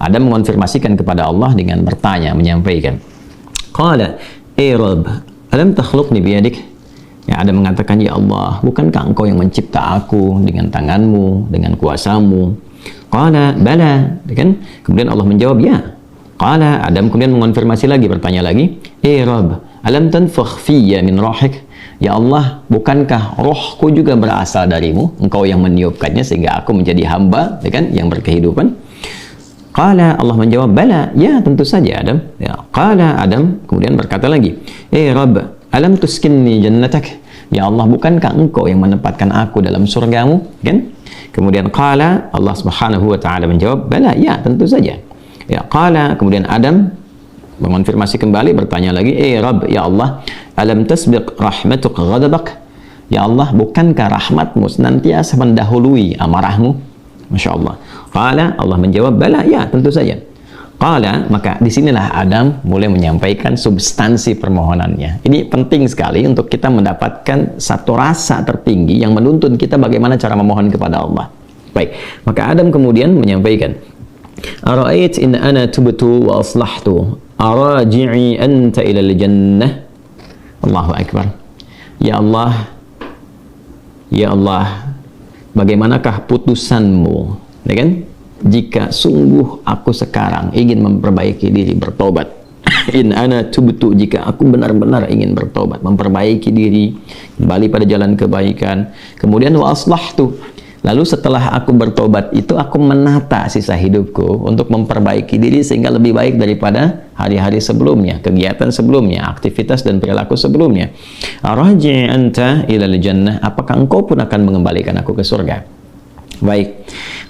Adam mengonfirmasikan kepada Allah dengan bertanya, menyampaikan. Qala, Rabb, alam takhluqni biyadik? Ya, Adam mengatakan, ya Allah, bukankah engkau yang mencipta aku dengan tanganmu, dengan kuasamu? Qala, bala, kan? Kemudian Allah menjawab, ya. Qala, Adam kemudian mengonfirmasi lagi, bertanya lagi, Rabb, alam tanfakh fiyya min rohik? Ya Allah, bukankah rohku juga berasal darimu? Engkau yang meniupkannya sehingga aku menjadi hamba, kan, yang berkehidupan. Qala, Allah menjawab, bala, ya tentu saja Adam. Ya, qala, Adam kemudian berkata lagi, Rabb, alam tuskinni jannatak? Ya Allah, bukankah engkau yang menempatkan aku dalam surgamu? Kan? Kemudian qala, Allah Subhanahu wa taala menjawab, bala, ya tentu saja. Ya, qala, kemudian Adam mengonfirmasi kembali, bertanya lagi, Rabb, ya Allah, alam tasbiq rahmatuk ghadabak? Ya Allah, bukankah rahmatmu senantiasa mendahului amarahmu? Masya Allah. Qala, Allah menjawab, bala, ya tentu saja. Qala, maka disinilah Adam mulai menyampaikan substansi permohonannya. Ini penting sekali untuk kita mendapatkan satu rasa tertinggi yang menuntun kita bagaimana cara memohon kepada Allah. Baik, maka Adam kemudian menyampaikan, Ara'ait in ana tubtu wa aslahtu araji'i anta ilal jannah. Allahu Akbar. Ya Allah, ya Allah, bagaimanakah putusanmu, ya kan? Jika sungguh aku sekarang ingin memperbaiki diri, bertobat. In ana tubtu, jika aku benar-benar ingin bertobat, memperbaiki diri, kembali pada jalan kebaikan. Kemudian wa aslahtu, lalu setelah aku bertobat itu aku menata sisa hidupku untuk memperbaiki diri sehingga lebih baik daripada hari-hari sebelumnya, kegiatan sebelumnya, aktivitas dan perilaku sebelumnya. Arji anta ilal jannah, apakah engkau pun akan mengembalikan aku ke surga? Baik.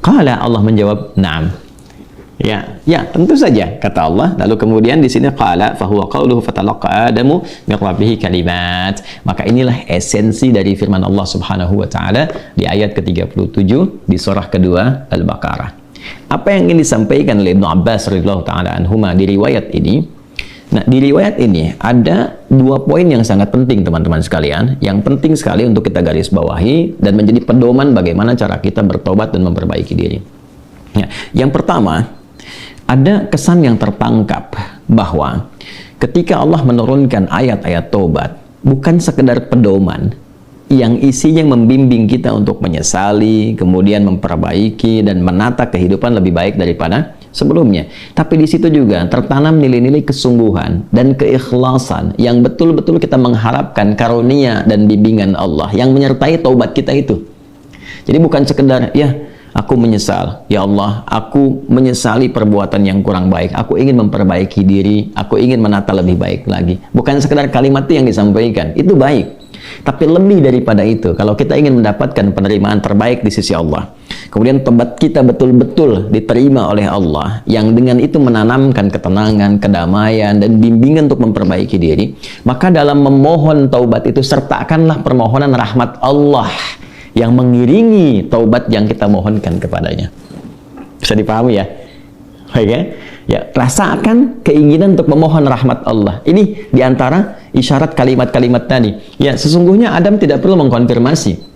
Qala, Allah menjawab, na'am. Ya, ya tentu saja, kata Allah. Lalu kemudian di sini qala fa huwa qauluhu fatalaqa Adamu min rabbih kalimat. Maka inilah esensi dari firman Allah Subhanahu wa taala di ayat ke-37 di surah kedua Al-Baqarah. Apa yang ingin disampaikan oleh Ibnu Abbas radhiyallahu taala anhuma di riwayat ini? Nah, di riwayat ini ada dua poin yang sangat penting teman-teman sekalian, yang penting sekali untuk kita garis bawahi dan menjadi pedoman bagaimana cara kita bertobat dan memperbaiki diri. Ya, yang pertama, ada kesan yang tertangkap bahwa ketika Allah menurunkan ayat-ayat taubat, bukan sekedar pedoman yang isinya membimbing kita untuk menyesali, kemudian memperbaiki dan menata kehidupan lebih baik daripada sebelumnya. Tapi di situ juga tertanam nilai-nilai kesungguhan dan keikhlasan yang betul-betul kita mengharapkan karunia dan bimbingan Allah yang menyertai taubat kita itu. Jadi bukan sekedar, ya aku menyesal, ya Allah, aku menyesali perbuatan yang kurang baik, aku ingin memperbaiki diri, aku ingin menata lebih baik lagi. Bukan sekedar kalimat itu yang disampaikan, itu baik. Tapi lebih daripada itu, kalau kita ingin mendapatkan penerimaan terbaik di sisi Allah, kemudian tobat kita betul-betul diterima oleh Allah, yang dengan itu menanamkan ketenangan, kedamaian, dan bimbingan untuk memperbaiki diri, maka dalam memohon taubat itu sertakanlah permohonan rahmat Allah yang mengiringi taubat yang kita mohonkan kepadanya. Bisa dipahami ya? Baik ya? Ya, rasakan keinginan untuk memohon rahmat Allah. Ini diantara isyarat kalimat-kalimat tadi. Ya, sesungguhnya Adam tidak perlu mengkonfirmasi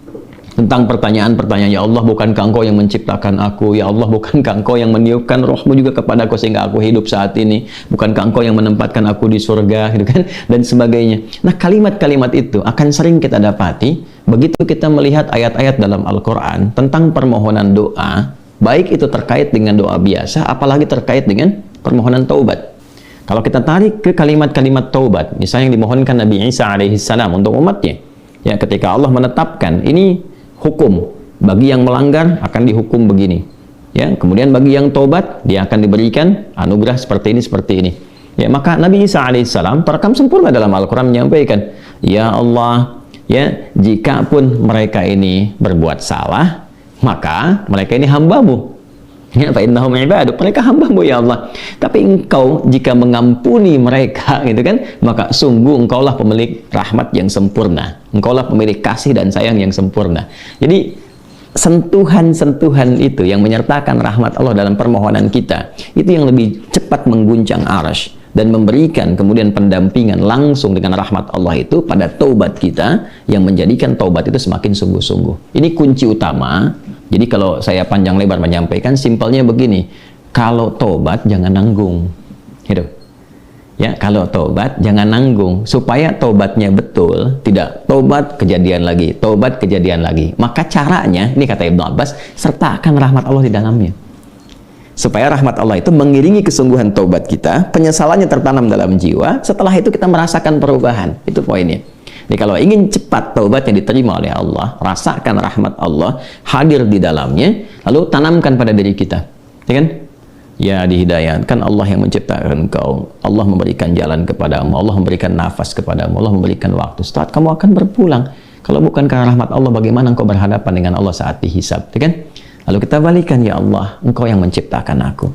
tentang pertanyaan-pertanyaan, ya Allah, bukankah engkau yang menciptakan aku? Ya Allah, bukankah engkau yang meniupkan rohmu juga kepadaku sehingga aku hidup saat ini? Bukankah engkau yang menempatkan aku di surga? Gitu kan? Dan sebagainya. Nah, kalimat-kalimat itu akan sering kita dapati begitu kita melihat ayat-ayat dalam Al-Quran tentang permohonan doa, baik itu terkait dengan doa biasa, apalagi terkait dengan permohonan taubat. Kalau kita tarik ke kalimat-kalimat taubat, misalnya yang dimohonkan Nabi Isa alaihissalam untuk umatnya, ya, ketika Allah menetapkan ini hukum, bagi yang melanggar akan dihukum begini, ya, kemudian bagi yang taubat dia akan diberikan anugerah seperti ini, ya, maka Nabi Isa alaihissalam terekam sempurna dalam Al-Quran menyampaikan, ya Allah, ya, jika pun mereka ini berbuat salah, maka mereka ini hambamu, ya, fa innahum ibaduk, mereka hambamu ya Allah, tapi engkau jika mengampuni mereka, gitu kan, maka sungguh engkaulah pemilik rahmat yang sempurna, engkaulah pemilik kasih dan sayang yang sempurna. Jadi sentuhan-sentuhan itu yang menyertakan rahmat Allah dalam permohonan kita, itu yang lebih cepat mengguncang arasy dan memberikan kemudian pendampingan langsung dengan rahmat Allah itu pada taubat kita, yang menjadikan taubat itu semakin sungguh-sungguh. Ini kunci utama. Jadi kalau saya panjang lebar menyampaikan, simpelnya begini, kalau tobat jangan nanggung. Gitu. Ya, kalau tobat jangan nanggung, supaya tobatnya betul, tidak tobat kejadian lagi, tobat kejadian lagi. Maka caranya, ini kata Ibnu Abbas, sertakan rahmat Allah di dalamnya. Supaya rahmat Allah itu mengiringi kesungguhan tobat kita, penyesalannya tertanam dalam jiwa, setelah itu kita merasakan perubahan. Itu poinnya. Jadi kalau ingin cepat taubatnya diterima oleh Allah, rasakan rahmat Allah hadir di dalamnya, lalu tanamkan pada diri kita. Ya kan? Ya, dihidayatkan Allah yang menciptakan engkau, Allah memberikan jalan kepadamu, Allah memberikan nafas kepadamu, Allah memberikan waktu. Setelah kamu akan berpulang. Kalau bukan karena rahmat Allah, bagaimana engkau berhadapan dengan Allah saat dihisab, ya kan? Lalu kita balikan, ya Allah, engkau yang menciptakan aku,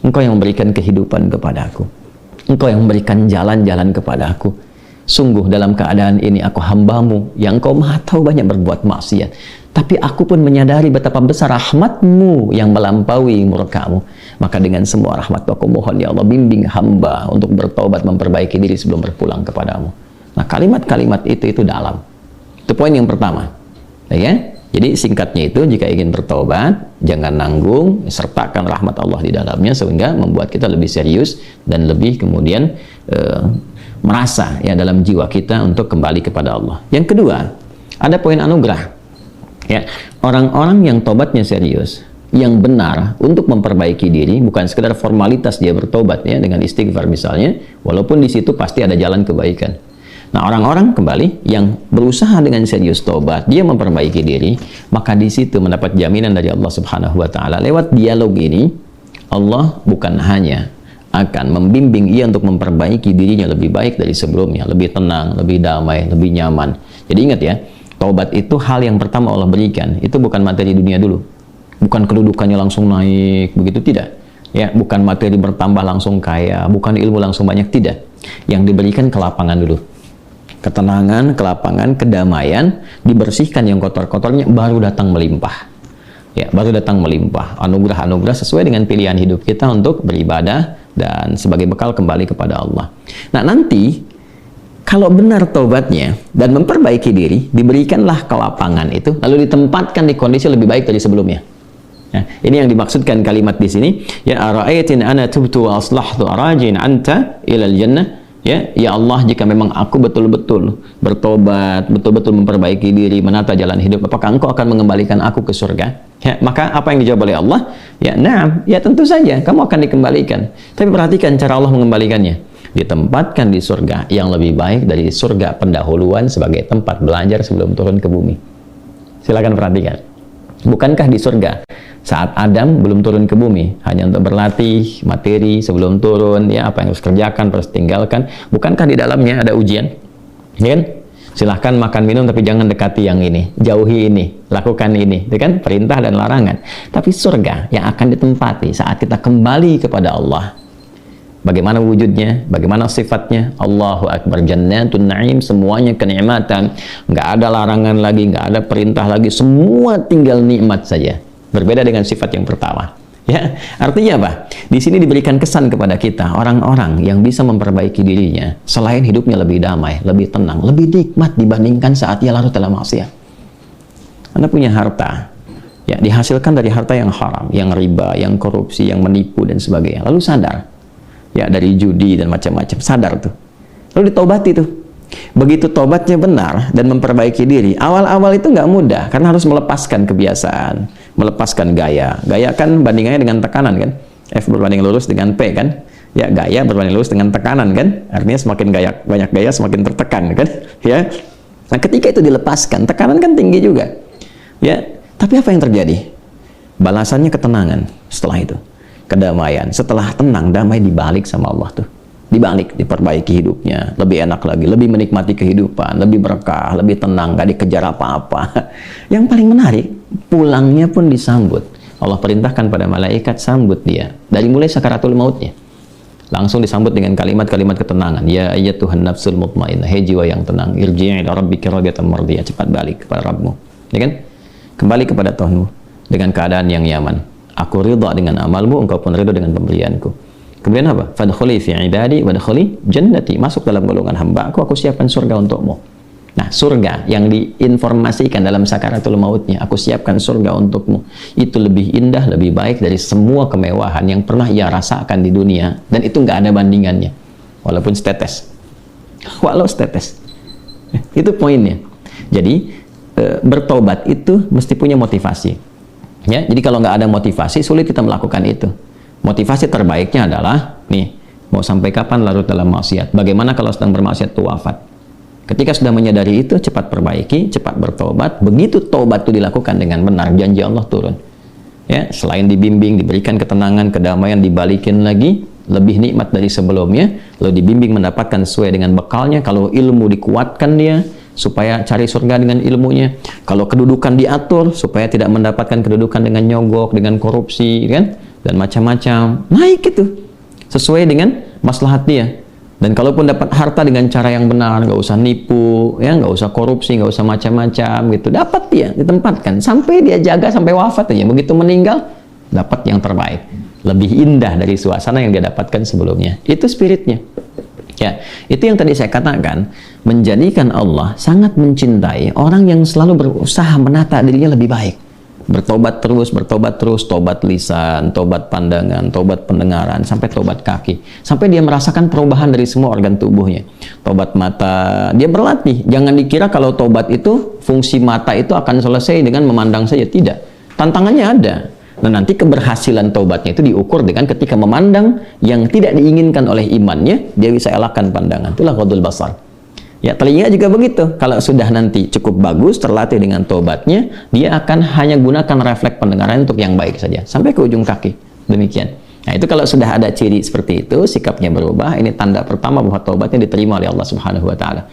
engkau yang memberikan kehidupan kepadaku, engkau yang memberikan jalan-jalan kepadaku. Sungguh dalam keadaan ini aku hambamu yang engkau maha tahu banyak berbuat maksiat, tapi aku pun menyadari betapa besar rahmatmu yang melampaui murkamu. Maka dengan semua rahmat aku mohon, ya Allah, bimbing hamba untuk bertobat, memperbaiki diri sebelum berpulang kepadamu. Nah, kalimat-kalimat itu dalam. Itu poin yang pertama. Ya? Jadi singkatnya itu, jika ingin bertobat, jangan nanggung, sertakan rahmat Allah di dalamnya, sehingga membuat kita lebih serius dan lebih kemudian merasa ya dalam jiwa kita untuk kembali kepada Allah. Yang kedua, ada poin anugerah. Ya, orang-orang yang tobatnya serius, yang benar untuk memperbaiki diri, bukan sekedar formalitas dia bertobat ya dengan istighfar misalnya, walaupun di situ pasti ada jalan kebaikan. Nah, orang-orang kembali yang berusaha dengan serius tobat, dia memperbaiki diri, maka di situ mendapat jaminan dari Allah Subhanahu wa taala. Lewat dialog ini, Allah bukan hanya akan membimbing ia untuk memperbaiki dirinya lebih baik dari sebelumnya, lebih tenang, lebih damai, lebih nyaman. Jadi ingat ya, taubat itu hal yang pertama Allah berikan, itu bukan materi dunia dulu. Bukan kedudukannya langsung naik, begitu tidak. Ya, bukan materi bertambah langsung kaya, bukan ilmu langsung banyak, tidak. Yang diberikan kelapangan dulu. Ketenangan, kelapangan, kedamaian, dibersihkan yang kotor-kotornya, baru datang melimpah. Ya, baru datang melimpah. Anugerah-anugerah sesuai dengan pilihan hidup kita untuk beribadah dan sebagai bekal kembali kepada Allah. Nah, nanti kalau benar taubatnya dan memperbaiki diri, diberikanlah kelapangan itu, lalu ditempatkan di kondisi lebih baik dari sebelumnya. Nah, ini yang dimaksudkan kalimat di sini. Ya, ara'aitin ana tubtu wa aslahtu arajin anta ilal jannah. Ya Allah, jika memang aku betul-betul bertobat, betul-betul memperbaiki diri, menata jalan hidup, apakah engkau akan mengembalikan aku ke surga? Ya, maka apa yang dijawab oleh Allah? Ya, na'am, ya tentu saja, kamu akan dikembalikan. Tapi perhatikan cara Allah mengembalikannya. Ditempatkan di surga yang lebih baik dari surga pendahuluan sebagai tempat belajar sebelum turun ke bumi. Silakan perhatikan. Bukankah di surga saat Adam belum turun ke bumi hanya untuk berlatih materi sebelum turun, ya apa yang harus kerjakan, harus tinggalkan, bukankah di dalamnya ada ujian? Ya kan? Silahkan makan minum tapi jangan dekati yang ini, jauhi ini, lakukan ini, ya kan? Perintah dan larangan. Tapi surga yang akan ditempati saat kita kembali kepada Allah, bagaimana wujudnya, bagaimana sifatnya? Allahu Akbar, jannatun na'im, semuanya kenikmatan, nggak ada larangan lagi, nggak ada perintah lagi, semua tinggal nikmat saja. Berbeda dengan sifat yang pertama. Ya, artinya apa? Di sini diberikan kesan kepada kita, orang-orang yang bisa memperbaiki dirinya, selain hidupnya lebih damai, lebih tenang, lebih nikmat dibandingkan saat ia larut dalam maksiat. Anda punya harta, ya dihasilkan dari harta yang haram, yang riba, yang korupsi, yang menipu dan sebagainya. Lalu sadar, ya dari judi dan macam-macam, sadar tuh. Lalu ditaubati tuh. Begitu tobatnya benar dan memperbaiki diri, awal-awal itu nggak mudah karena harus melepaskan kebiasaan, melepaskan gaya. Gaya kan bandingannya dengan tekanan kan? F berbanding lurus dengan P kan? Ya, gaya berbanding lurus dengan tekanan kan? Artinya semakin gaya, banyak gaya semakin tertekan kan? Ya. Nah, ketika itu dilepaskan, tekanan kan tinggi juga. Ya, tapi apa yang terjadi? Balasannya ketenangan setelah itu. Kedamaian. Setelah tenang, damai dibalik sama Allah tuh. Dibalik, diperbaiki hidupnya, lebih enak lagi, lebih menikmati kehidupan, lebih berkah, lebih tenang, gak dikejar apa-apa. Yang paling menarik, pulangnya pun disambut. Allah perintahkan pada malaikat, sambut dia. Dari mulai sakaratul mautnya. Langsung disambut dengan kalimat-kalimat ketenangan. Ya ayyatuhan nafsul mutmainnah, hei jiwa yang tenang, irji'i ila rabbika radiyatan mardiyah, cepat balik kepada Rabbmu. Ya kan? Kembali kepada Tuhanmu dengan keadaan yang nyaman. Aku ridha dengan amalmu, engkau pun ridha dengan pemberianku. Kemudian apa? Fadkhuli fi ibadi wadkhuli jannati. Masuk dalam golongan hamba aku siapkan surga untukmu. Nah, surga yang diinformasikan dalam sakaratul mautnya, aku siapkan surga untukmu, itu lebih indah, lebih baik dari semua kemewahan yang pernah ia rasakan di dunia, dan itu nggak ada bandingannya, walaupun setetes. Walau setetes. Itu poinnya. Jadi bertobat itu mesti punya motivasi. Ya, jadi kalau nggak ada motivasi, sulit kita melakukan itu. Motivasi terbaiknya adalah, nih, mau sampai kapan larut dalam maksiat? Bagaimana kalau sedang bermaksiat itu wafat? Ketika sudah menyadari itu, cepat perbaiki, cepat bertobat. Begitu tobat itu dilakukan dengan benar, janji Allah turun. Ya, selain dibimbing, diberikan ketenangan, kedamaian, dibalikin lagi, lebih nikmat dari sebelumnya, lalu dibimbing mendapatkan sesuai dengan bekalnya. Kalau ilmu dikuatkan dia, supaya cari surga dengan ilmunya. Kalau kedudukan diatur, supaya tidak mendapatkan kedudukan dengan nyogok, dengan korupsi, kan? Dan macam-macam. Naik itu, sesuai dengan maslahat dia. Dan kalaupun dapat harta dengan cara yang benar, nggak usah nipu, ya, nggak usah korupsi, nggak usah macam-macam gitu. Dapat dia, ditempatkan. Sampai dia jaga sampai wafat aja. Begitu meninggal, dapat yang terbaik. Lebih indah dari suasana yang dia dapatkan sebelumnya. Itu spiritnya. Ya, itu yang tadi saya katakan, menjadikan Allah sangat mencintai orang yang selalu berusaha menata dirinya lebih baik. Bertobat terus, tobat lisan, tobat pandangan, tobat pendengaran, sampai tobat kaki. Sampai dia merasakan perubahan dari semua organ tubuhnya. Tobat mata, dia berlatih. Jangan dikira kalau tobat itu, fungsi mata itu akan selesai dengan memandang saja. Tidak. Tantangannya ada. Nah, nanti keberhasilan taubatnya itu diukur dengan ketika memandang yang tidak diinginkan oleh imannya, dia bisa elakkan pandangan. Itulah ghadul basar. Ya, telinga juga begitu. Kalau sudah nanti cukup bagus, terlatih dengan taubatnya, dia akan hanya gunakan refleks pendengaran untuk yang baik saja, sampai ke ujung kaki. Demikian. Nah, itu kalau sudah ada ciri seperti itu, sikapnya berubah, ini tanda pertama bahwa taubatnya diterima oleh Allah Subhanahu wa Ta'ala.